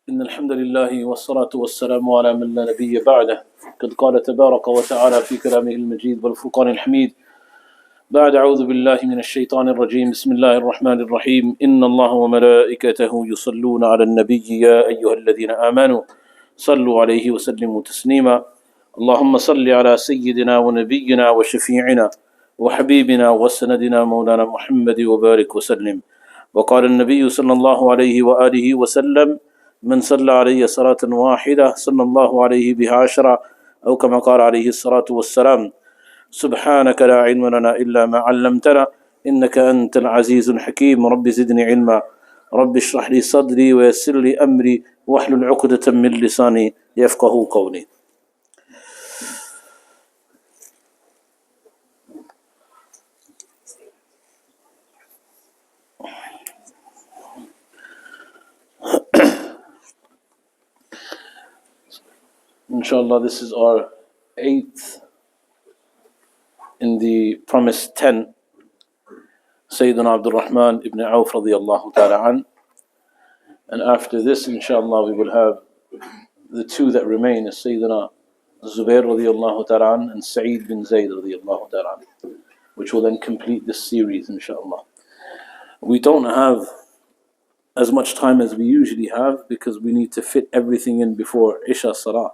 إن الحمد لله والصلاة والسلام على من لا نبي بعده. قد قال تبارك وتعالى في كلامه المجيد والفرقان الحميد بعد أعوذ بالله من الشيطان الرجيم. بسم الله الرحمن الرحيم. إن الله وملائكته يصلون على النبي يا أيها الذين آمنوا صلوا عليه وسلموا تسليما. اللهم صل على سيدنا ونبينا وشفيعنا وحبيبنا وسندنا مولانا محمد وبارك وسلم. وقال النبي صلى الله عليه وآله وسلم: من صلى علي صلاة واحدة صلى الله عليه بها عشرة، أو كما قال عليه الصلاة والسلام. سبحانك لا علم لنا إلا ما علمتنا إنك أنت العزيز الحكيم. رب زدني علما، رب اشرح لي صدري ويسر لي أمري واحلل عقدة من لساني يفقه قولي. Inshallah, this is our 8th in the promised 10. Sayyidina Abdul Rahman Ibn Awf radiyallahu ta'ala an. And after this, inshallah, we will have the 2 that remain as Sayyidina Zubair radiyallahu ta'ala an and Sa'id bin Zayd radiyallahu ta'ala an, which will then complete this series, inshallah. We don't have as much time as we usually have because we need to fit everything in before Isha Salah.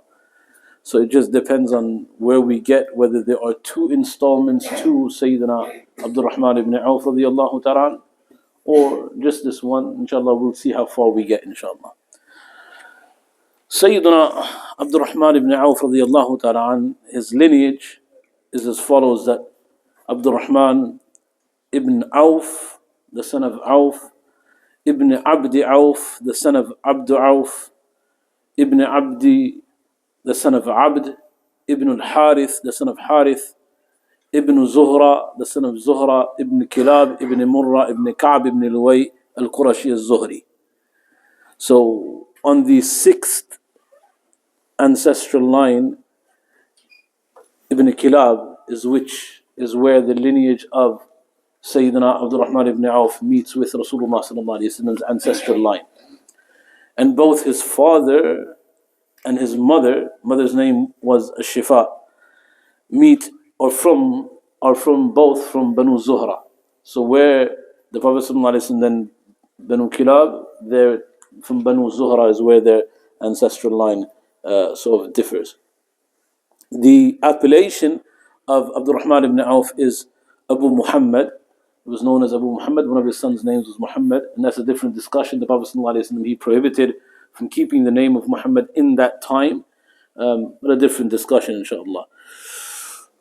So it just depends on where we get, whether there are 2 installments to Sayyidina Abdul Rahman Ibn Awf radiyallahu ta'ala, or just this one. Inshallah, we'll see how far we get, inshallah. Sayyidina Abdul Rahman Ibn Awf radiyallahu ta'ala, his lineage is as follows: that Abdul Rahman Ibn Awf, the son of Awf, Ibn Abdi Awf, the son of Abdu Awf, Ibn Abdi, the son of Abd, Ibn al-Harith, the son of Harith, Ibn Zuhra, the son of Zuhra, Ibn Kilab, Ibn Murra, Ibn Ka'b, Ibn Luway, al-Qurashi al-Zuhri. So on the 6th ancestral line, Ibn Kilab is where the lineage of Sayyidina Abdul Rahman Ibn Awf meets with Rasulullah sallallahu alayhi wa sallam's ancestral line. And both his father and his mother's name was Shifa, are from both from Banu Zuhra. So where the Prophet ﷺ then Banu Kilab, they're from Banu Zuhra is where their ancestral line sort of differs. The appellation of Abdul Rahman Ibn Awf is Abu Muhammad. He was known as Abu Muhammad. One of his sons' names was Muhammad, and that's a different discussion. The Prophet ﷺ, he prohibited from keeping the name of Muhammad in that time, but a different discussion, inshallah.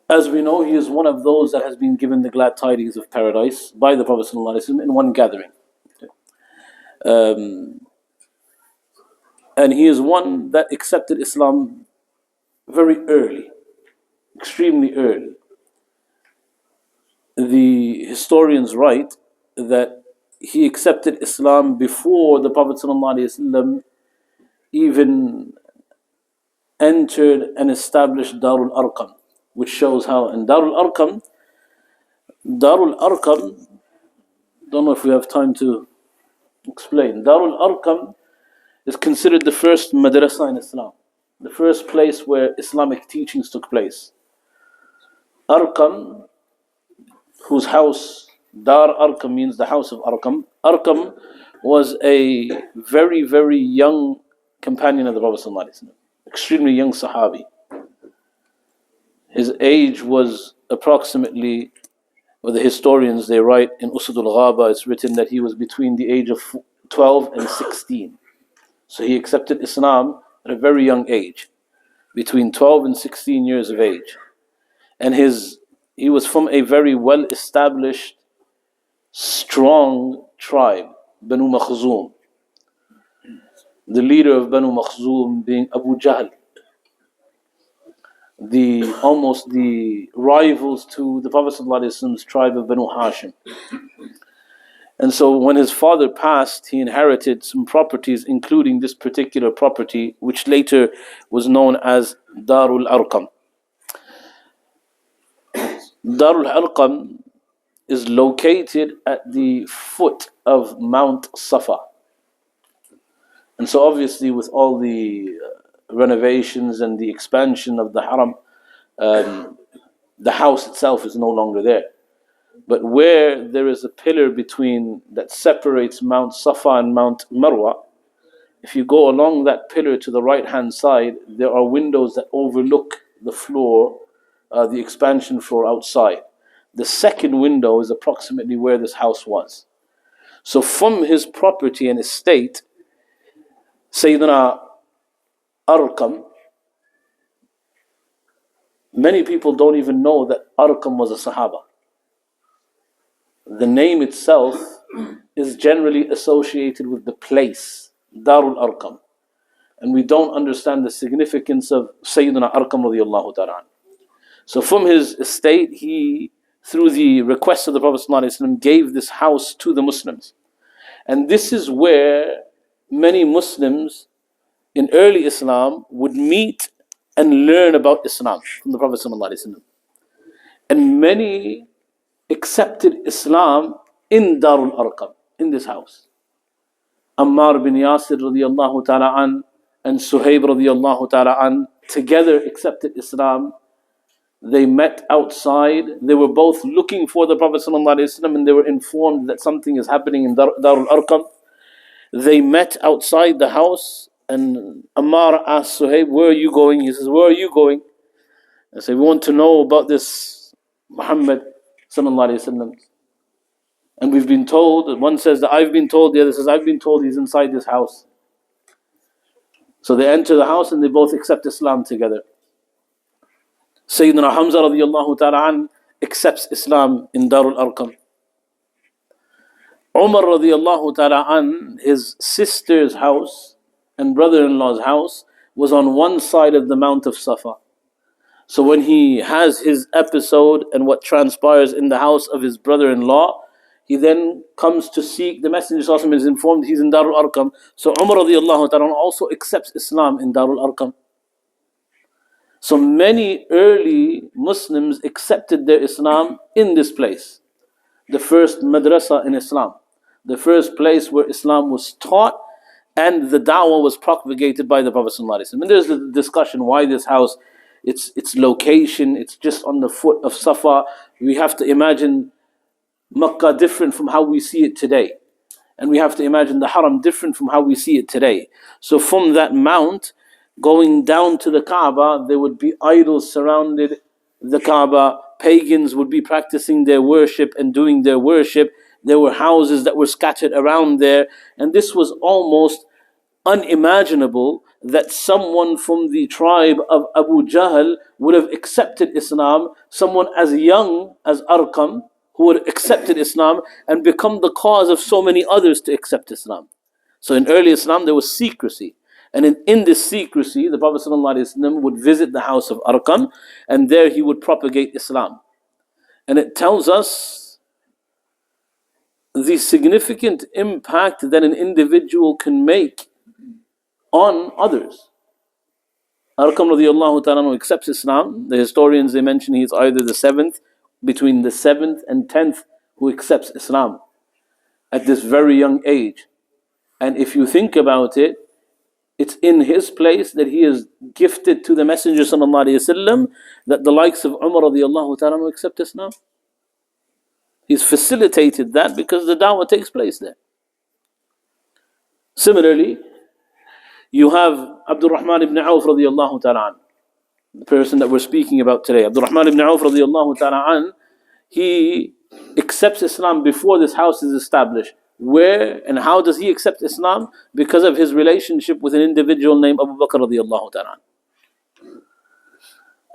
As we know, he is one of those that has been given the glad tidings of paradise by the Prophet ﷺ in one gathering. And he is one that accepted Islam very early, extremely early. The historians write that he accepted Islam before the Prophet ﷺ even entered and established Darul Arqam, which shows how. And Darul Arqam, don't know if we have time to explain. Darul Arqam is considered the first madrasa in Islam, the first place where Islamic teachings took place. Arqam, whose house, Dar Arqam means the house of Arqam. Arqam was a very, very young companion of the Prophet ﷺ, extremely young Sahabi. His age was approximately, well, the historians, they write in Usud al-Ghaba, it's written that he was between the age of 12 and 16. So he accepted Islam at a very young age, between 12 and 16 years of age. And he was from a very well-established, strong tribe, Banu Makhzum. The leader of Banu Makhzum being Abu Jahl, almost the rivals to the Prophet ﷺ's tribe of Banu Hashim. And so when his father passed, he inherited some properties, including this particular property, which later was known as Darul Arqam. Darul Arqam is located at the foot of Mount Safa. And so obviously with all the renovations and the expansion of the haram, the house itself is no longer there. But where there is a pillar between that separates Mount Safa and Mount Marwa, if you go along that pillar to the right hand side, there are windows that overlook the floor, the expansion floor outside. The second window is approximately where this house was. So from his property and estate, Sayyidina Arqam, many people don't even know that Arqam was a Sahaba. The name itself is generally associated with the place, Darul Arqam. And we don't understand the significance of Sayyidina Arqam radiallahu ta'ala. So from his estate, he, through the request of the Prophet ﷺ, gave this house to the Muslims. And this is where many Muslims in early Islam would meet and learn about Islam from the Prophet ﷺ. And many accepted Islam in Darul Arqam, in this house. Ammar bin Yasir radiallahu ta'ala an and Suhaib radiallahu ta'ala an together accepted Islam. They met outside. They were both looking for the Prophet ﷺ, and they were informed that something is happening in Darul Arqam. They met outside the house, and Ammar asked Suhaib, "Where are you going?" He says, "Where are you going?" I say, "We want to know about this Muhammad ﷺ. And we've been told," one says that I've been told, the other says I've been told he's inside this house. So they enter the house and they both accept Islam together. Sayyidina Hamza radiallahu ta'ala an accepts Islam in Darul Arqam. Umar radiallahu ta'ala an, his sister's house and brother-in-law's house was on one side of the Mount of Safa. So when he has his episode and what transpires in the house of his brother-in-law, he then comes to seek, the Messenger sallallahu alaihi wasallam is informed he's in Darul Arqam. So Umar radiallahu ta'ala also accepts Islam in Darul Arqam. So many early Muslims accepted their Islam in this place. The first madrasa in Islam. The first place where Islam was taught and the da'wah was propagated by the Prophet ﷺ. And there's the discussion why this house, its location, it's just on the foot of Safa. We have to imagine Makkah different from how we see it today. And we have to imagine the Haram different from how we see it today. So from that mount, going down to the Kaaba, there would be idols surrounded the Kaaba. Pagans would be practicing their worship and doing their worship. There were houses that were scattered around there. And this was almost unimaginable that someone from the tribe of Abu Jahl would have accepted Islam. Someone as young as Arqam, who would have accepted Islam and become the cause of so many others to accept Islam. So in early Islam there was secrecy. And in this secrecy, the Prophet ﷺ would visit the house of Arqam, and there he would propagate Islam. And it tells us the significant impact that an individual can make on others. Arqam radiallahu ta'ala accepts Islam. The historians, they mention he's either the seventh, between the 7th and 10th who accepts Islam at this very young age. And if you think about it, it's in his place that he is gifted to the Messenger sallallahu alaihi wasallam that the likes of Umar radiallahu ta'ala accept Islam. He's facilitated that because the da'wah takes place there. Similarly, you have Abdul Rahman Ibn Awf radiallahu ta'ala, the person that we're speaking about today. Abdul Rahman Ibn Awf radiallahu ta'ala, he accepts Islam before this house is established. Where and how does he accept Islam? Because of his relationship with an individual named Abu Bakr radiallahu ta'ala.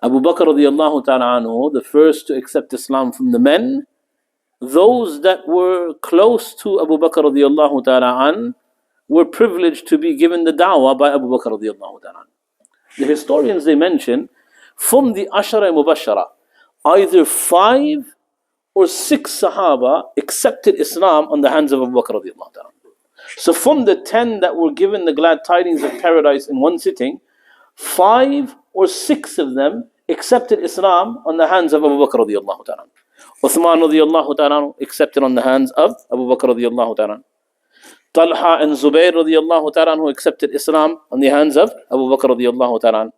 Abu Bakr radiallahu ta'ala, the first to accept Islam from the men, those that were close to Abu Bakr radiallahu ta'ala were privileged to be given the da'wah by Abu Bakr radiallahu ta'ala. The historians, they mention, from the Ashara Mubashara, either 5 or 6 Sahaba accepted Islam on the hands of Abu Bakr radiallahu ta'ala. So from the 10 that were given the glad tidings of paradise in one sitting, 5 or 6 of them accepted Islam on the hands of Abu Bakr radiallahu ta'ala. Uthman radiallahu ta'ala accepted on the hands of Abu Bakr radiallahu ta'ala. Talha and Zubayr radiallahu ta'ala who accepted Islam on the hands of Abu Bakr radiallahu ta'ala.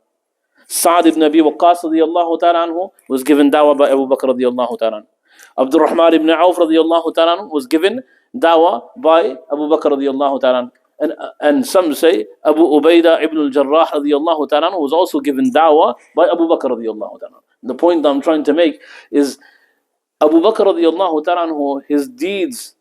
Sa'd ibn Abi Waqqas radiallahu ta'ala was given dawah by Abu Bakr radiallahu ta'ala. Abdul Rahman Ibn Awf radiallahu ta'ala was given dawah by Abu Bakr radiallahu ta'ala. And some say Abu Ubaidah ibn al-Jarrah radiallahu ta'ala was also given dawah by Abu Bakr radiallahu ta'ala. The point that I'm trying to make is Abu Bakr radiallahu ta'ala, his deeds,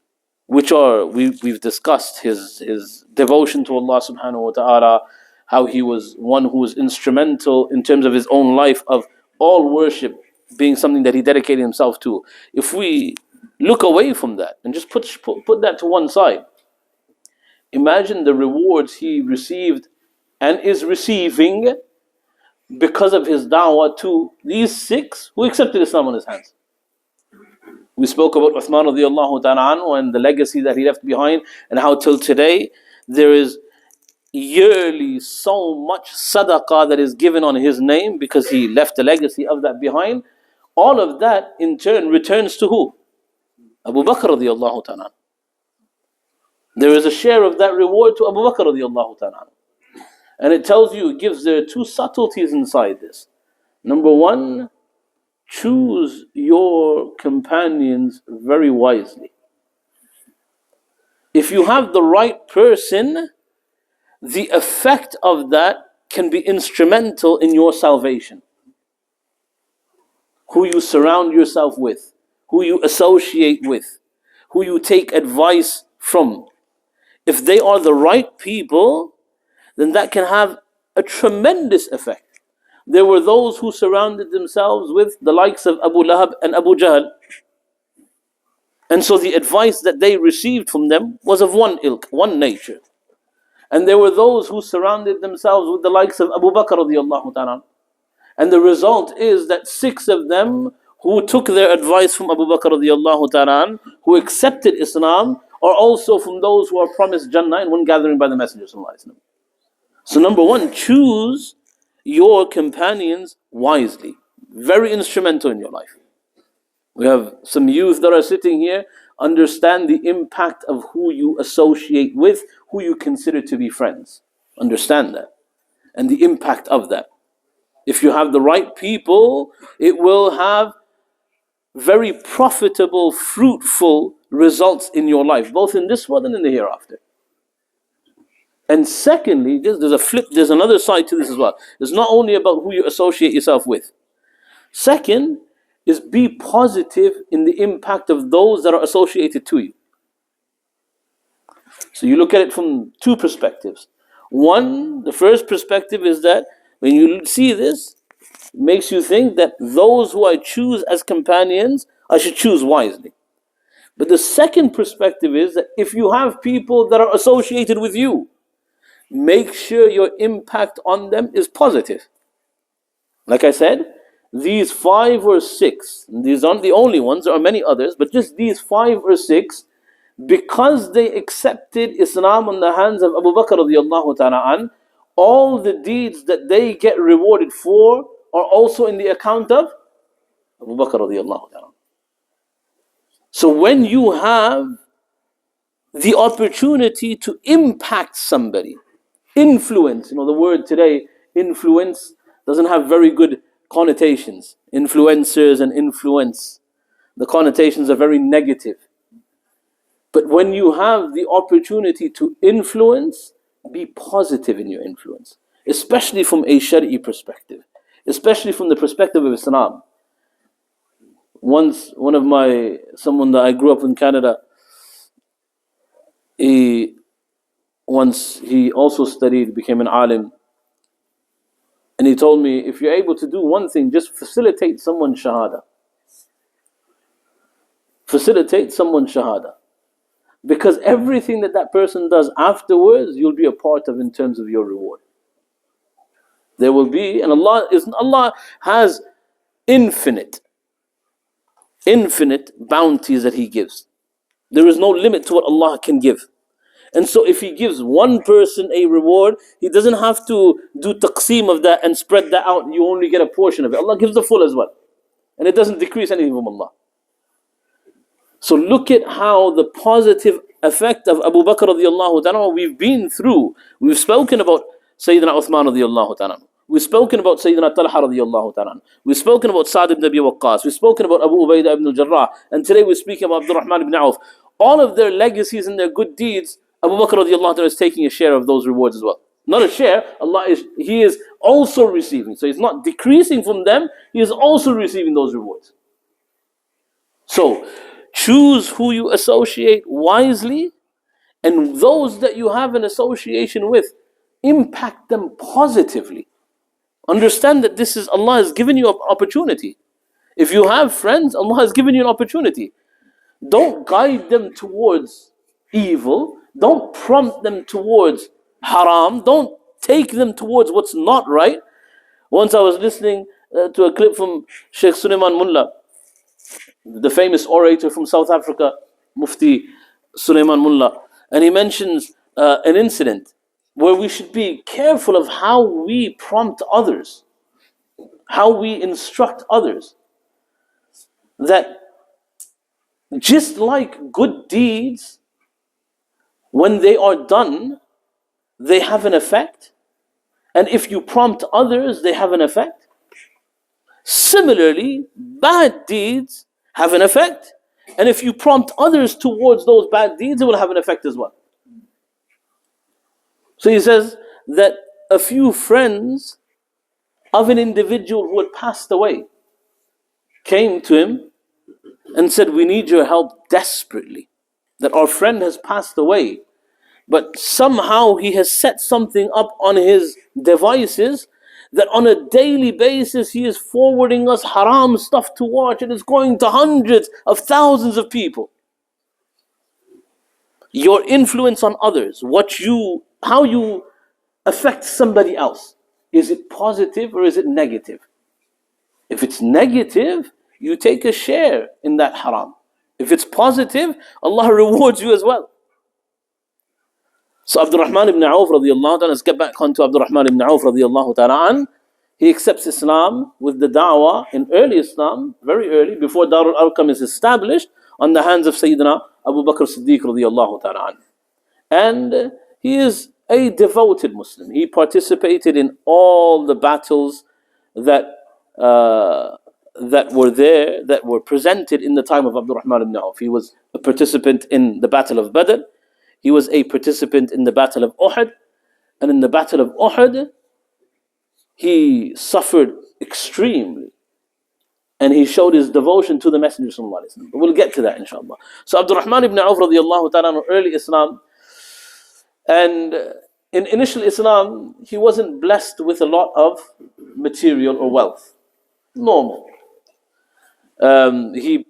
which are, we've discussed his devotion to Allah subhanahu wa ta'ala, how he was one who was instrumental in terms of his own life of all worship being something that he dedicated himself to. If we look away from that and just put that to one side, imagine the rewards he received and is receiving because of his da'wah to these 6 who accepted Islam on his hands. We spoke about Uthman radiallahu ta'ala anhu and the legacy that he left behind, and how till today there is yearly so much sadaqah that is given on his name because he left a legacy of that behind. All of that in turn returns to who? Abu Bakr radiallahu ta'ala. There is a share of that reward to Abu Bakr radiallahu ta'ala. And it tells you, it gives there 2 subtleties inside this. Number 1, choose your companions very wisely. If you have the right person, the effect of that can be instrumental in your salvation. Who you surround yourself with, who you associate with, who you take advice from. If they are the right people, then that can have a tremendous effect. There were those who surrounded themselves with the likes of Abu Lahab and Abu Jahl. And so the advice that they received from them was of one ilk, one nature. And there were those who surrounded themselves with the likes of Abu Bakr radiallahu ta'ala. And the result is that 6 of them who took their advice from Abu Bakr radiallahu ta'ala, who accepted Islam, are also from those who are promised Jannah in one gathering by the Messenger sallallahu alaihi wasallam. So number 1, choose your companions wisely. Very instrumental in your life. We have some youth that are sitting here. Understand the impact of who you associate with, who you consider to be friends. Understand that. And the impact of that. If you have the right people, it will have very profitable, fruitful results in your life, both in this world and in the hereafter. And secondly, there's another side to this as well. It's not only about who you associate yourself with. Second is be positive in the impact of those that are associated to you. So you look at it from 2 perspectives. One, the first perspective is that when you see this, it makes you think that those who I choose as companions, I should choose wisely. But the second perspective is that if you have people that are associated with you, make sure your impact on them is positive. Like I said, these 5 or 6, these aren't the only ones, there are many others, but just these 5 or 6, because they accepted Islam on the hands of Abu Bakr radiallahu ta'ala an, all the deeds that they get rewarded for are also in the account of Abu Bakr radiallahu ta'ala. So when you have the opportunity to impact somebody, influence, the word today, influence, doesn't have very good connotations. Influencers and influence, the connotations are very negative. But when you have the opportunity to influence, be positive in your influence, especially from a Shari'i perspective, especially from the perspective of Islam. Once, someone that I grew up in Canada, he also studied, became an alim, and he told me, if you're able to do one thing, just facilitate someone's shahada. Facilitate someone's shahada. Because everything that person does afterwards, you'll be a part of in terms of your reward. There will be, and Allah has infinite bounties that He gives. There is no limit to what Allah can give. And so if He gives one person a reward, He doesn't have to do taqseem of that and spread that out. You only get a portion of it. Allah gives the full as well. And it doesn't decrease anything from Allah. So look at how the positive effect of Abu Bakr radiallahu ta'ala, we've been through. We've spoken about Sayyidina Uthman radiallahu ta'ala. We've spoken about Sayyidina Talha radiallahu ta'ala. We've spoken about Sa'd ibn Abi Waqqas. We've spoken about Abu Ubaidah ibn al-Jarrah. And today we're speaking about Abdul Rahman ibn Awf. All of their legacies and their good deeds, Abu Bakr radiallahu ta'ala is taking a share of those rewards as well. Not a share, He is also receiving. So He's not decreasing from them, He is also receiving those rewards. So, choose who you associate wisely, and those that you have an association with, impact them positively. Understand that this is Allah has given you an opportunity. If you have friends, Allah has given you an opportunity. Don't guide them towards evil. Don't prompt them towards haram. Don't take them towards what's not right. Once I was listening to a clip from Sheikh Sulaiman Mullah, the famous orator from South Africa, Mufti Sulaiman Mullah, and he mentions an incident where we should be careful of how we prompt others, how we instruct others. That just like good deeds, when they are done, they have an effect. And if you prompt others, they have an effect. Similarly, bad deeds have an effect. And if you prompt others towards those bad deeds, it will have an effect as well. So he says that a few friends of an individual who had passed away came to him and said, "We need your help desperately. That our friend has passed away, but somehow he has set something up on his devices that on a daily basis he is forwarding us haram stuff to watch, and it's going to hundreds of thousands of people." Your influence on others, how you affect somebody else, is it positive or is it negative? If it's negative, you take a share in that haram. If it's positive, Allah rewards you as well. So Abdul Rahman Ibn Awf radiallahu ta'ala, let's get back onto Abdul Rahman Ibn Awf radiallahu ta'ala an. He accepts Islam with the da'wah in early Islam, very early, before Darul Arqam is established, on the hands of Sayyidina Abu Bakr Siddiq radiallahu ta'ala an. And he is a devoted Muslim. He participated in all the battles that were there, that were presented in the time of Abdul Rahman Ibn Awf. He was a participant in the Battle of Badr. He was a participant in the Battle of Uhud. And in the Battle of Uhud, he suffered extremely. And he showed his devotion to the Messenger sallallahu alaihi wasallam. We'll get to that inshallah. So Abdul Rahman Ibn Awf radiallahu ta'ala, early Islam, and in initial Islam, he wasn't blessed with a lot of material or wealth. Normal. He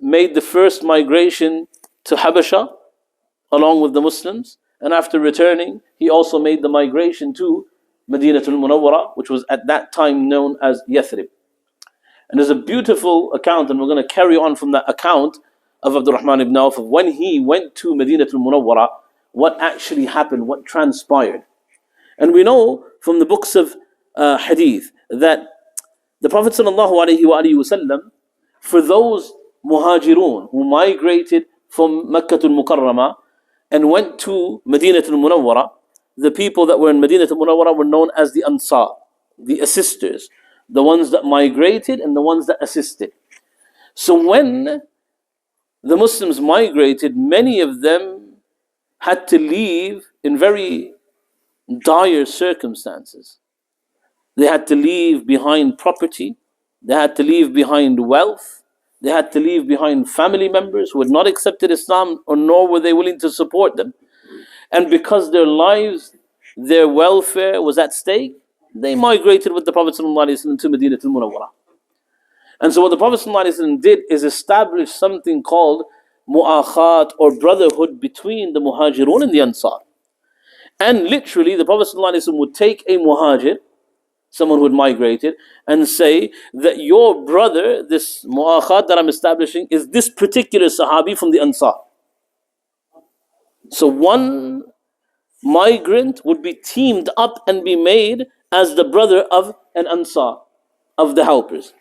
made the first migration to Habasha along with the Muslims, and after returning, he also made the migration to Madinatul Munawwara, which was at that time known as Yathrib. And there's a beautiful account, and we're going to carry on from that account of Abdul Rahman Ibn Awf, of when he went to Madinatul Munawwara, what actually happened, what transpired. And we know from the books of hadith that the Prophet ﷺ, for those muhajirun who migrated from Makkah al-Mukarramah and went to Madinatul Munawwara, the people that were in Madinatul Munawwara were known as the Ansar, the assisters, the ones that migrated and the ones that assisted. So when the Muslims migrated, many of them had to leave in very dire circumstances. They had to leave behind property, they had to leave behind wealth, they had to leave behind family members who had not accepted Islam, or nor were they willing to support them. And because their lives, their welfare was at stake, they migrated with the Prophet ﷺ to Madinatul Munawwara. And so what the Prophet ﷺ did is establish something called mu'akhat, or brotherhood, between the muhajirun and the ansar. And literally the Prophet ﷺ would take a muhajir, someone who had migrated, and say that your brother, this mu'akhat that I'm establishing, is this particular sahabi from the ansar. So one migrant would be teamed up and be made as the brother of an ansar, of the helpers.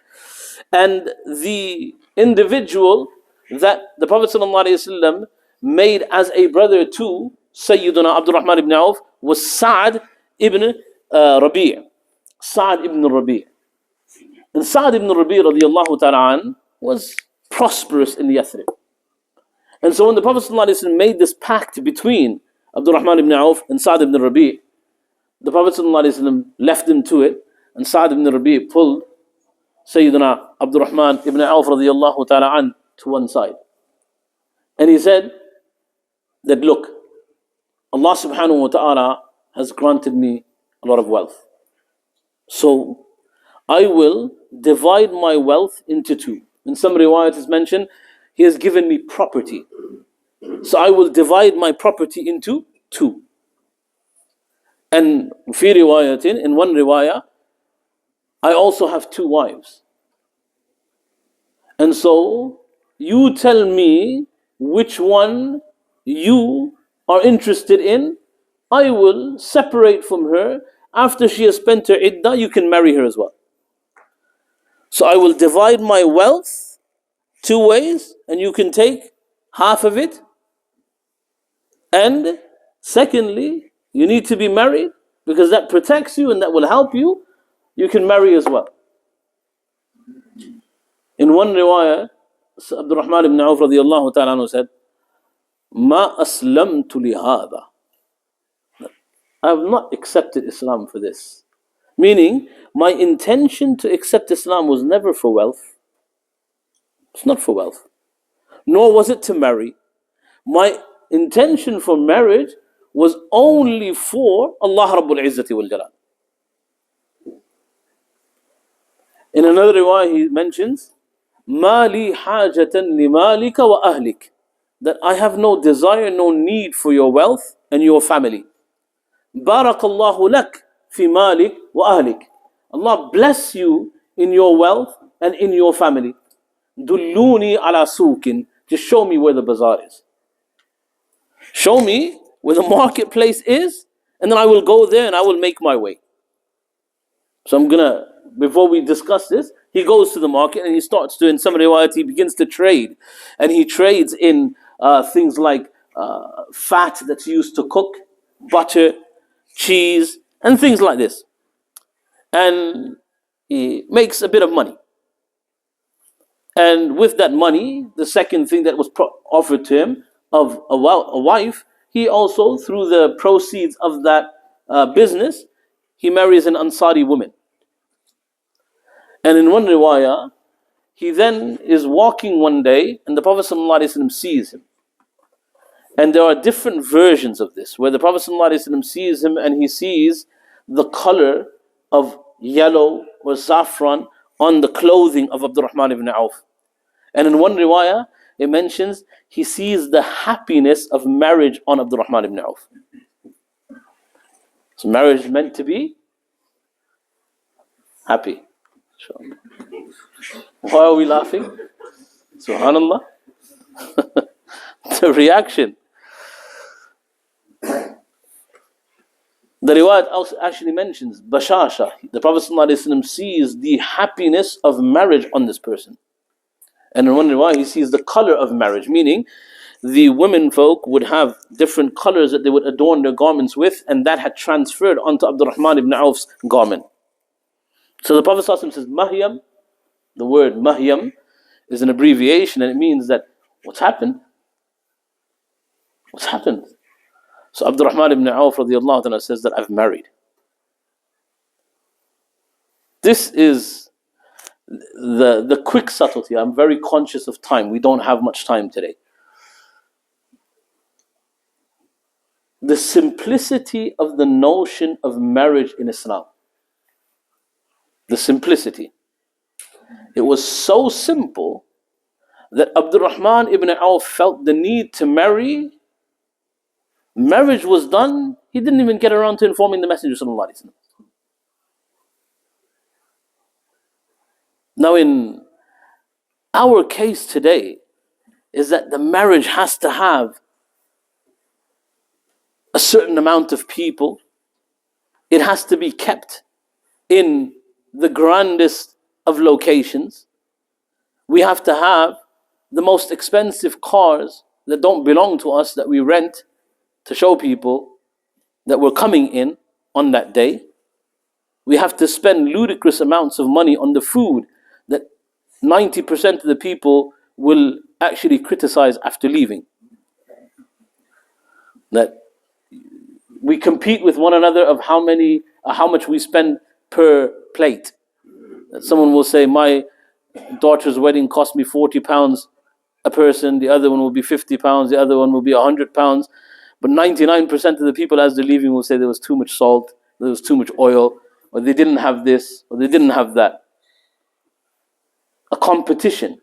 And the individual that the Prophet ﷺ made as a brother to Sayyiduna Abdul Rahman Ibn Awf was Sa'd ibn Rabi'. Sa'd ibn Rabi'. And Sa'd ibn Rabi' radiallahu ta'ala an was prosperous in Yathrib. And so when the Prophet ﷺ made this pact between Abdul Rahman Ibn Awf and Sa'd ibn Rabi', the Prophet ﷺ left him to it, and Sa'd ibn Rabi' pulled Sayyidina Abdul Rahman Ibn Awf radiallahu ta'ala an to one side. And he said that, look, Allah subhanahu wa ta'ala has granted me a lot of wealth. So I will divide my wealth into two. In some riwayat is mentioned, He has given me property. So I will divide my property into two. And fi riwayatin, in one riwayah, I also have two wives. And so you tell me which one you are interested in. I will separate from her. After she has spent her iddah, you can marry her as well. So I will divide my wealth two ways, and you can take half of it. And secondly, you need to be married, because that protects you and that will help you. You can marry as well. In one riwayah, Abdul Rahman Ibn Awf radiallahu ta'ala anhu said, "Ma aslamtu li hadha." I have not accepted Islam for this. Meaning, my intention to accept Islam was never for wealth. It's not for wealth. Nor was it to marry. My intention for marriage was only for Allah Rabbul Izzati wal Jalal. In another riwayah he mentions, "Ma li hajatan li malika wa ahlik." That I have no desire, no need for your wealth and your family. Barakallahu lak fi malik wa ahlik. Allah bless you in your wealth and in your family. Dulluni ala sukin. Just show me where the bazaar is. Show me where the marketplace is, and then I will go there and I will make my way. So before we discuss this, he goes to the market and he starts to, in some riwayat, he begins to trade. And he trades in things like fat that's used to cook, butter, cheese, and things like this. And he makes a bit of money. And with that money, the second thing that was offered to him of a wife, he also, through the proceeds of that business, he marries an Ansari woman. And in one riwayah, he then is walking one day and the Prophet ﷺ sees him. And there are different versions of this, where the Prophet ﷺ sees him and he sees the color of yellow or saffron on the clothing of Abdul Rahman Ibn Awf. And in one riwayah, it mentions he sees the happiness of marriage on Abdul Rahman Ibn Awf. So marriage is meant to be happy. Why are we laughing? Subhanallah. The reaction. The riwayat also actually mentions bashasha. The Prophet ﷺ sees the happiness of marriage on this person. And in one riwayah, he sees the color of marriage, meaning the women folk would have different colors that they would adorn their garments with, and that had transferred onto Abdul Rahman Ibn Awf's garment. So the Prophet ﷺ says, Mahyam, the word Mahyam is an abbreviation, and it means that what's happened? What's happened? So Abdul Rahman Ibn Awf radiallahu ta'ala says that I've married. This is the quick subtlety. I'm very conscious of time. We don't have much time today. The simplicity of the notion of marriage in Islam. The simplicity. It was so simple that Abdul Rahman Ibn Awf felt the need to marry. Marriage was done. He didn't even get around to informing the Messenger sallallahu alaihi wasallam. Now in our case today is that the marriage has to have a certain amount of people. It has to be kept in the grandest of locations. We have to have the most expensive cars. that don't belong to us that we rent to show people that we're coming in on that day. We have to spend ludicrous amounts of money on the food that 90% of the people will actually criticize after leaving. That we compete with one another of how much we spend per plate. That someone will say, my daughter's wedding cost me £40 a person, the other one will be £50, the other one will be £100. But 99% of the people as they're leaving will say there was too much salt, there was too much oil, or they didn't have this, or they didn't have that. A competition.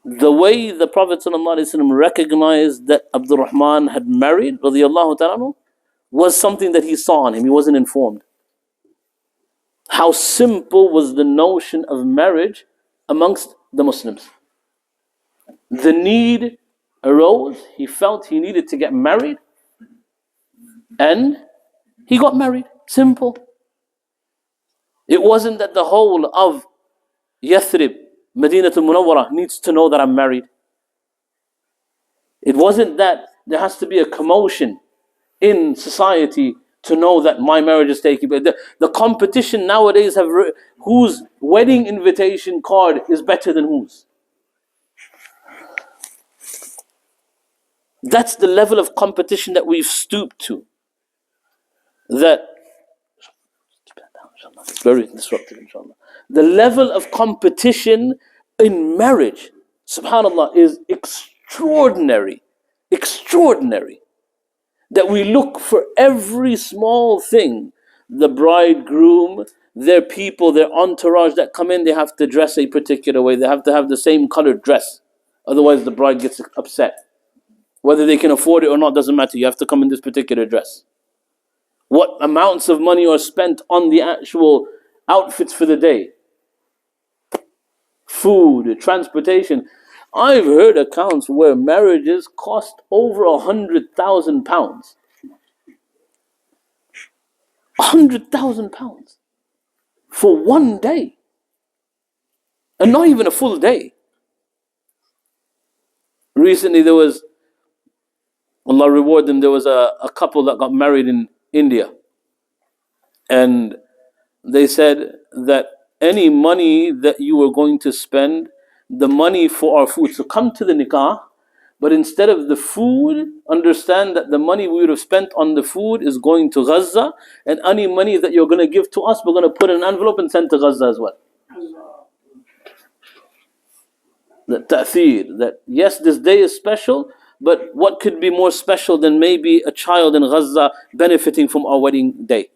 The way the Prophet ﷺ recognized that Abdul Rahman had married, radiallahu ta'ala, was something that he saw on him. He wasn't informed. How simple was the notion of marriage amongst the Muslims. The need arose, he felt he needed to get married, and he got married. Simple. It wasn't that the whole of Yathrib, Madinatul Munawwarah, needs to know that I'm married. It wasn't that there has to be a commotion in society to know that my marriage is taking place. The competition nowadays whose wedding invitation card is better than whose. That's the level of competition that we've stooped to. That it's very disruptive, inshallah. The level of competition in marriage, subhanallah, is extraordinary. Extraordinary. That we look for every small thing. The bridegroom, their people, their entourage that come in, they have to dress a particular way. They have to have the same colored dress. Otherwise the bride gets upset. Whether they can afford it or not doesn't matter. You have to come in this particular dress. What amounts of money are spent on the actual outfits for the day. Food, transportation. I've heard accounts where marriages cost over £100,000. £100,000 for one day. And not even a full day. Recently there was, Allah reward them, there was a couple that got married in India. And they said that any money that you were going to spend, the money for our food. So come to the nikah, but instead of the food, understand that the money we would have spent on the food is going to Gaza, and any money that you're going to give to us, we're going to put in an envelope and send to Gaza as well. The ta'theer, that yes, this day is special, but what could be more special than maybe a child in Gaza benefiting from our wedding day?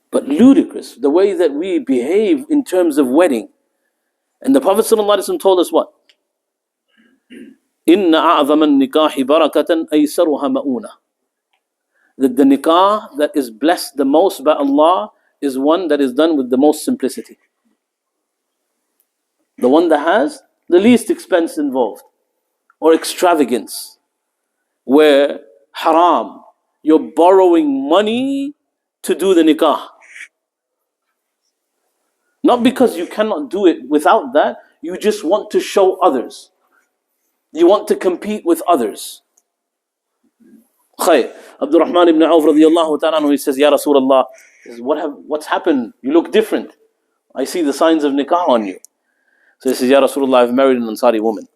But ludicrous, the way that we behave in terms of wedding. And the Prophet ﷺ told us what? إِنَّ أَعْظَمَ النِّكَاحِ بَرَكَةً أَيْسَرُهَا مَؤُونَةً. That the nikah that is blessed the most by Allah is one that is done with the most simplicity. The one that has the least expense involved. Or extravagance. Where haram, you're borrowing money to do the nikah. Not because you cannot do it without that, you just want to show others. You want to compete with others. Khayr. Abdul Rahman Ibn Awf radiyallahu ta'ala, he says, Ya Rasulullah, what's happened? You look different. I see the signs of nikah on you. So he says, Ya Rasulullah, I've married an Ansari woman.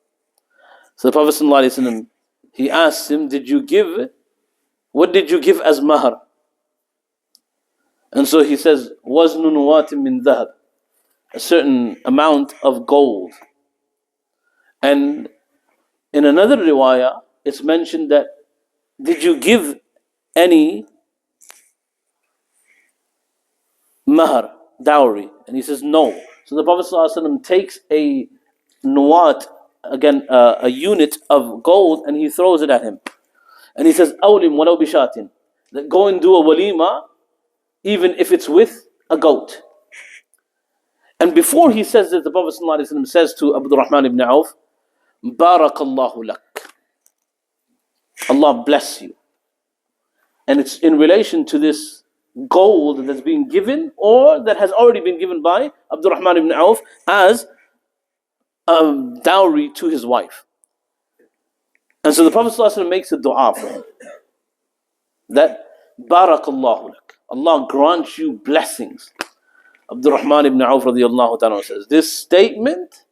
So the Prophet ﷺ, he asked him, what did you give as mahar? And so he says, وَزْنُ نُوَاتٍ مِّن ذَهَبٍ, a certain amount of gold. And in another riwayah, it's mentioned that, did you give any mahar, dowry? And he says, no. So the Prophet ﷺ takes a nuwat, again a unit of gold, and he throws it at him. And he says, أَوْلِمْ وَلَوْ بِشَاتٍ, that go and do a walima, even if it's with a goat. And before he says this, the Prophet ﷺ says to Abdul Rahman Ibn Awf, Barakallahu lak, Allah bless you. And it's in relation to this gold that's being given, or that has already been given by Abdul Rahman Ibn Awf as dowry to his wife. And so the Prophet ﷺ makes a dua for him that Barakallahu lak, Allah grants you blessings. Abdul Rahman Ibn Awf radiallahu ta'ala says, this statement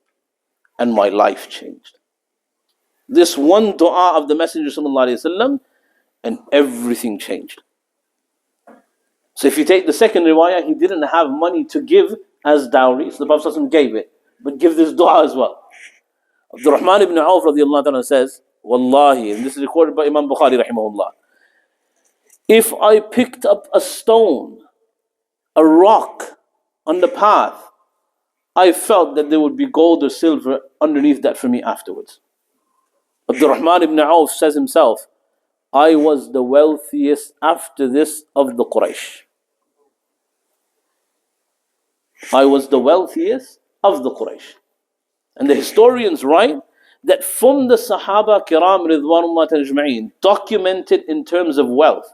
and my life changed. This one dua of the Messenger sallallahu alayhi wasallam and everything changed. So if you take the second riwayah, he didn't have money to give as dowry, so the Prophet ﷺ gave it, but give this dua as well. Abdul Rahman Ibn Awf radiallahu ta'ala says, Wallahi, and this is recorded by Imam Bukhari rahimahullah, if I picked up a stone, a rock on the path, I felt that there would be gold or silver underneath that for me afterwards. Abdul Rahman Ibn Awf says himself, I was the wealthiest after this of the Quraysh. I was the wealthiest of the Quraysh. And the historians write that from the Sahaba Kiram Ridwanullah Tajma'een, documented in terms of wealth,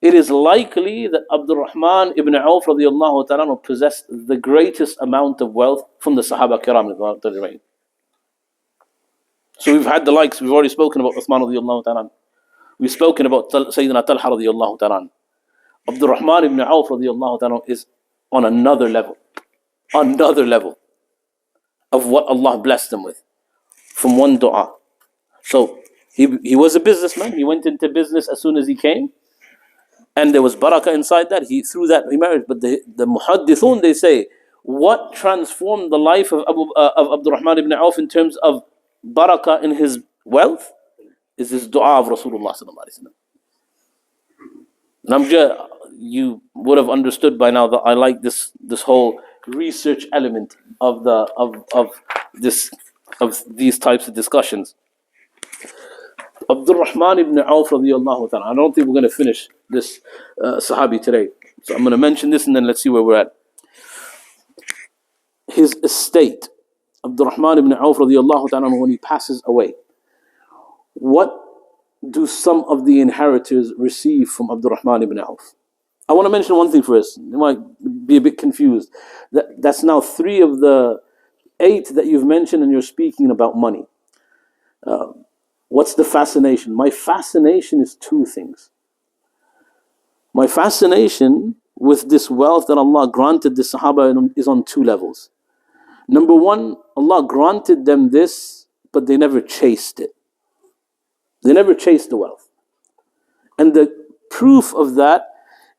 it is likely that Abdul Rahman Ibn Awf radiallahu ta'ala possessed the greatest amount of wealth from the Sahaba Kiram Ridwanullah Tajma'een. So we've had the likes, we've already spoken about Uthman radiallahu ta'ala. We've spoken about Sayyidina Talha radiallahu ta'ala. Abdul Rahman Ibn Awf radiallahu ta'ala is on another level of what Allah blessed him with from one dua. So he was a businessman. He went into business as soon as he came, and there was barakah inside that. He married. But the muhaddithun, they say, what transformed the life of Abdul Rahman Ibn Awf in terms of barakah in his wealth is his dua of Rasulullah sallallahu alaihi wasallam. Namja, you would have understood by now that I like this whole research element of these types of discussions. Abdul Rahman Ibn Awf radiallahu ta'ala. I don't think we're going to finish this Sahabi today, so I'm going to mention this and then let's see where we're at. His estate, Abdul Rahman Ibn Awf radiallahu ta'ala, when he passes away, what do some of the inheritors receive from Abdul Rahman Ibn Awf? I want to mention one thing first. You might be a bit confused. That's now 3 of the 8 that you've mentioned, and you're speaking about money. What's the fascination? My fascination is 2 things. My fascination with this wealth that Allah granted the Sahaba is on 2 levels. Number 1, Allah granted them this, but they never chased it. They never chased the wealth. And the proof of that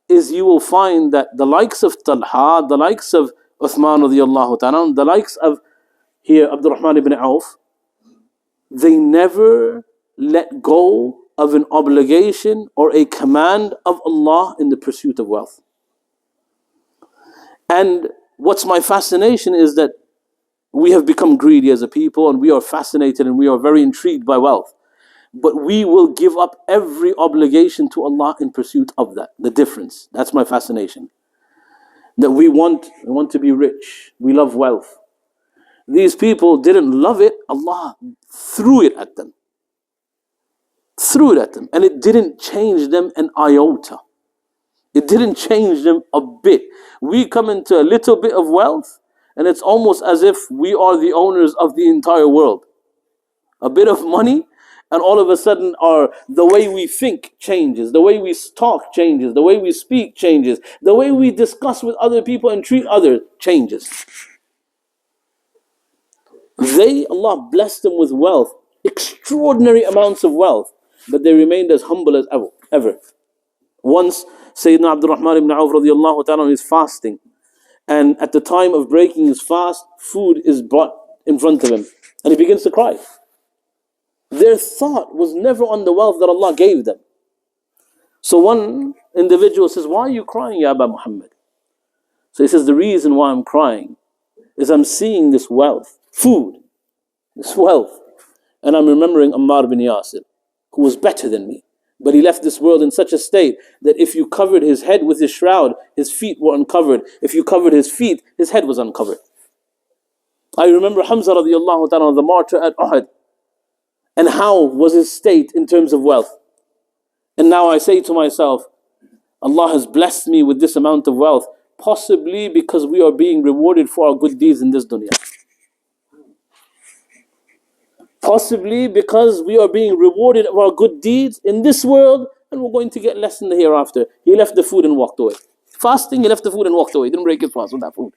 is you will find that the likes of Talha, the likes of Uthman radiallahu ta'ala, the likes of here Abdul Rahman Ibn Awf, they never let go of an obligation or a command of Allah in the pursuit of wealth. And what's my fascination is that we have become greedy as a people, and we are fascinated and we are very intrigued by wealth. But we will give up every obligation to Allah in pursuit of that. The difference, that's my fascination. That we want to be rich, we love wealth. These people didn't love it, Allah threw it at them. And it didn't change them an iota. It didn't change them a bit. We come into a little bit of wealth and it's almost as if we are the owners of the entire world. A bit of money, and all of a sudden the way we think changes, the way we talk changes, the way we speak changes, the way we discuss with other people and treat others changes. Allah blessed them with wealth, extraordinary amounts of wealth, but they remained as humble as ever. Once Sayyidina Abdul Rahman Ibn Awf radiallahu ta'ala is fasting, and at the time of breaking his fast, food is brought in front of him, and he begins to cry. Their thought was never on the wealth that Allah gave them. So one individual says, "Why are you crying, Ya Aba Muhammad?" So he says, "The reason why I'm crying is I'm seeing this wealth, food, this wealth, and I'm remembering Ammar bin Yasir, who was better than me. But he left this world in such a state that if you covered his head with his shroud, his feet were uncovered. If you covered his feet, his head was uncovered. I remember Hamza radiallahu ta'ala, the martyr at Uhud, and how was his state in terms of wealth. And now I say to myself, Allah has blessed me with this amount of wealth, possibly because we are being rewarded for our good deeds in this dunya. Possibly because we are being rewarded of our good deeds in this world, and we're going to get less in the hereafter. He left the food and walked away. Fasting, he left the food and walked away. He didn't break his fast with that food.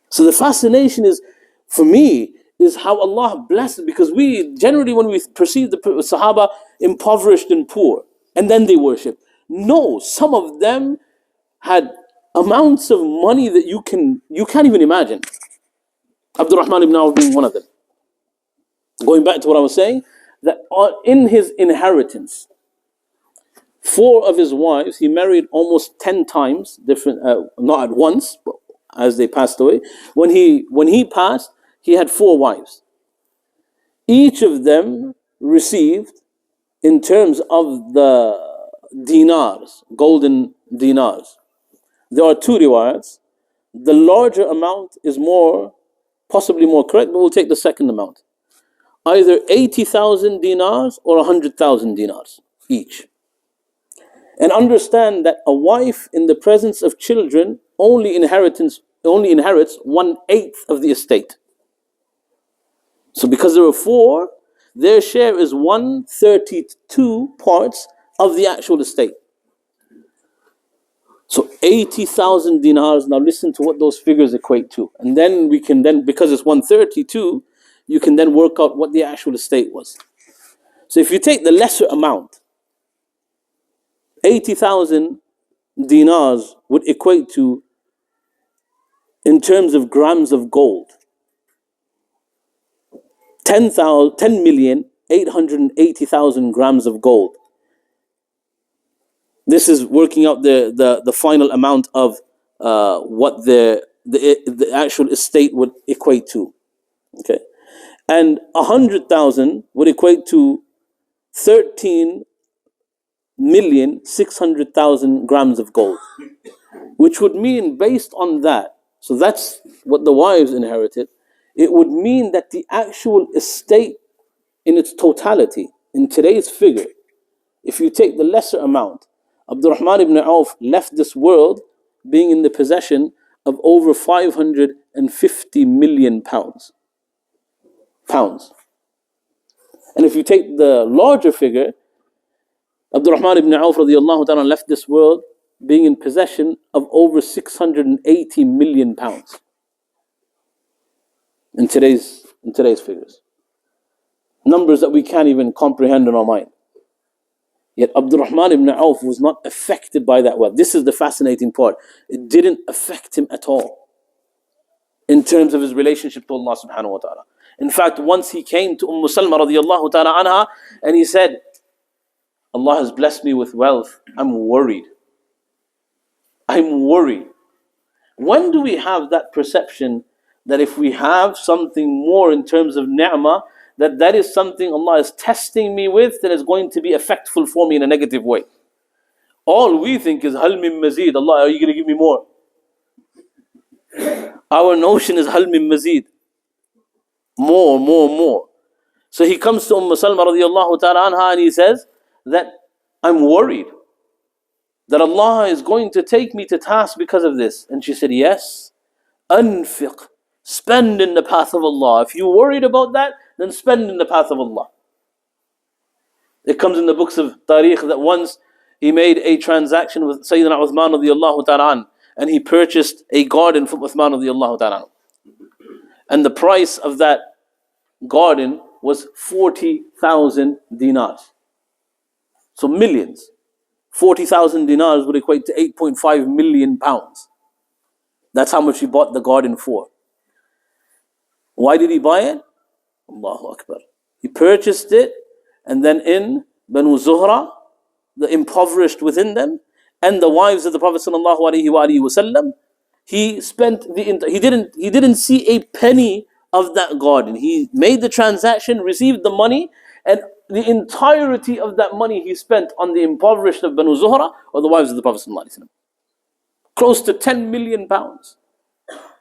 So the fascination is, for me, is how Allah blessed, because we generally, when we perceive the Sahaba impoverished and poor, and then they worship. No, some of them had amounts of money that you can't even imagine. Abdul Rahman Ibn Awf being one of them. Going back to what I was saying, that in his inheritance, 4 of his wives, he married almost 10 times, different, not at once, but as they passed away. When he passed, he had 4 wives. Each of them received, in terms of the dinars, golden dinars, there are 2 riwayats. The larger amount is possibly more correct, but we'll take the second amount. Either 80,000 dinars or 100,000 dinars each. And understand that a wife in the presence of children only inherits 1/8 of the estate. So because there were 4, their share is 1/32 parts of the actual estate. So 80,000 dinars. Now listen to what those figures equate to. And then we can because it's 1/32, you can then work out what the actual estate was. So if you take the lesser amount, 80,000 dinars would equate to, in terms of grams of gold, 10,880,000 grams of gold. This is working out the final amount of what the actual estate would equate to. Okay, and 100,000 would equate to 13,600,000 grams of gold, which would mean, based on that, so that's what the wives inherited. It would mean that the actual estate in its totality, in today's figure, if you take the lesser amount, Abdul Rahman Ibn Awf left this world being in the possession of over 550 million pounds. And if you take the larger figure, Abdul Rahman Ibn Awf radiallahu ta'ala left this world being in possession of over 680 million pounds. In today's figures. Numbers that we can't even comprehend in our mind. Yet Abdul Rahman Ibn Awf was not affected by that wealth. This is the fascinating part. It didn't affect him at all in terms of his relationship to Allah subhanahu wa ta'ala. In fact, once he came to Salma radiallahu ta'ala anha and he said, Allah has blessed me with wealth. I'm worried. When do we have that perception that if we have something more in terms of ni'mah, that is something Allah is testing me with, that is going to be effectful for me in a negative way? All we think is, Hal min mazid, Allah, are you going to give me more? Our notion is, Hal min mazid, more. So he comes to Salma radiallahu ta'ala anha and he says that I'm worried that Allah is going to take me to task because of this. And she said, yes, anfiq, spend in the path of Allah. If you're worried about that, then spend in the path of Allah. It comes in the books of Tariq that once he made a transaction with Sayyidina Uthman radiallahu ta'ala an, and he purchased a garden from Uthman radiallahu ta'ala an. And the price of that garden was 40,000 dinars. So millions. 40,000 dinars would equate to 8.5 million pounds. That's how much he bought the garden for. Why did he buy it? Allahu Akbar. He purchased it, and then in Banu Zuhra, the impoverished within them, and the wives of the Prophet sallallahu alaihi wasallam, he didn't see a penny of that garden. He made the transaction, received the money, and the entirety of that money he spent on the impoverished of Banu Zuhra or the wives of the Prophet sallallahu alaihi wasallam. Close to 10 million pounds.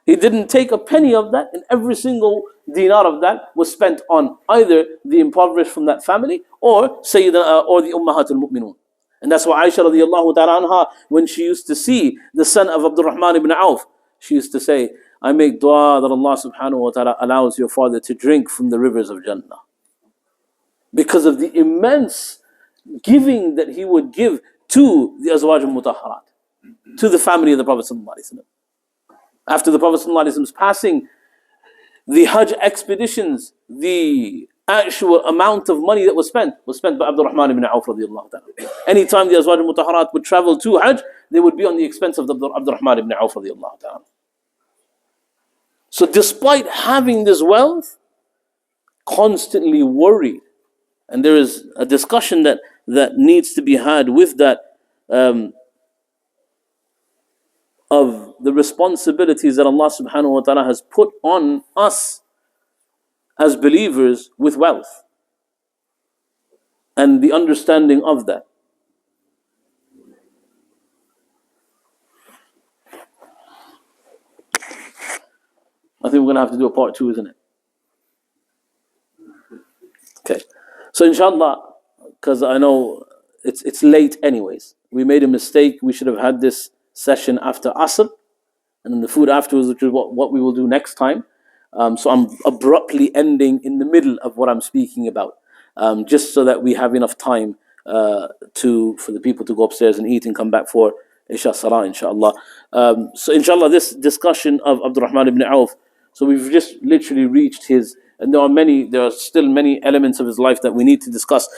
He didn't take a penny of that, and every single dinar of that was spent on either the impoverished from that family or Sayyidina or the Ummahatul Mu'minun. And that's why Aisha radiallahu ta'ala anha, when she used to see the son of Abdul Rahman Ibn Awf, she used to say, I make dua that Allah subhanahu wa ta'ala allows your father to drink from the rivers of Jannah. Because of the immense giving that he would give to the Azwaj al-Mutahharat, to the family of the Prophet sallallahu alaihi wasallam. After the Prophet sallallahu alaihi wasallam's passing, the Hajj expeditions, the actual amount of money that was spent by Abdul Rahman Ibn Awf radiallahu ta'ala. Anytime the Azwaj al-Mutahharat would travel to Hajj, they would be on the expense of Abdul Rahman Ibn Awf radiallahu ta'ala. So despite having this wealth, constantly worried, and there is a discussion that needs to be had with that, of the responsibilities that Allah subhanahu wa ta'ala has put on us as believers with wealth, and the understanding of that. I think we're going to have to do a part 2, isn't it? Okay. So inshallah, because I know it's late anyways. We made a mistake. We should have had this session after Asr, and then the food afterwards, which is what we will do next time. So I'm abruptly ending in the middle of what I'm speaking about, just so that we have enough time for the people to go upstairs and eat and come back for Isha Salah, inshallah. So inshallah, this discussion of Abdul Rahman Ibn Awf, so we've just literally reached his, and there are still many elements of his life that we need to discuss.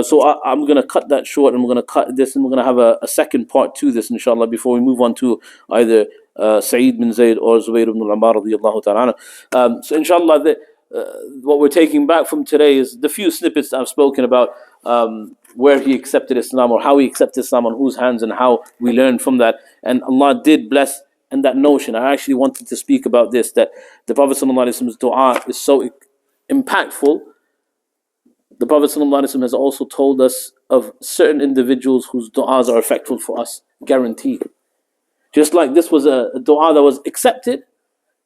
So I'm going to cut that short, and we're going to cut this, and we're going to have a second part to this, inshallah, before we move on to either Sa'id bin Zayd or Zubayr ibn al-Ammar radiyallahu ta'ala. So inshallah, what we're taking back from today is the few snippets that I've spoken about, where he accepted Islam, or how he accepted Islam, on whose hands, and how we learn from that. And Allah did bless. And that notion, I actually wanted to speak about this, that the Prophet ﷺ's dua is so impactful. The Prophet ﷺ has also told us of certain individuals whose du'as are effectual for us, guaranteed. Just like this was a dua that was accepted,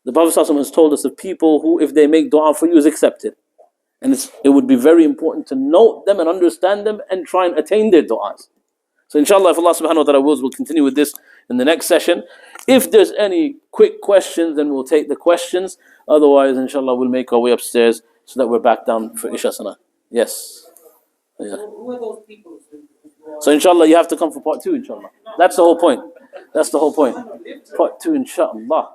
the Prophet ﷺ has told us of people who, if they make dua for you, is accepted. And it would be very important to note them and understand them and try and attain their du'as. So inshallah, if Allah subhanahu wa ta'ala wills, we'll continue with this in the next session. If there's any quick questions, then we'll take the questions. Otherwise, inshallah, we'll make our way upstairs so that we're back down for Isha Salah. Yes. Yeah. Who are those people? So inshallah, you have to come for part 2, inshallah. That's the whole point. That's the whole point. Part 2, inshallah.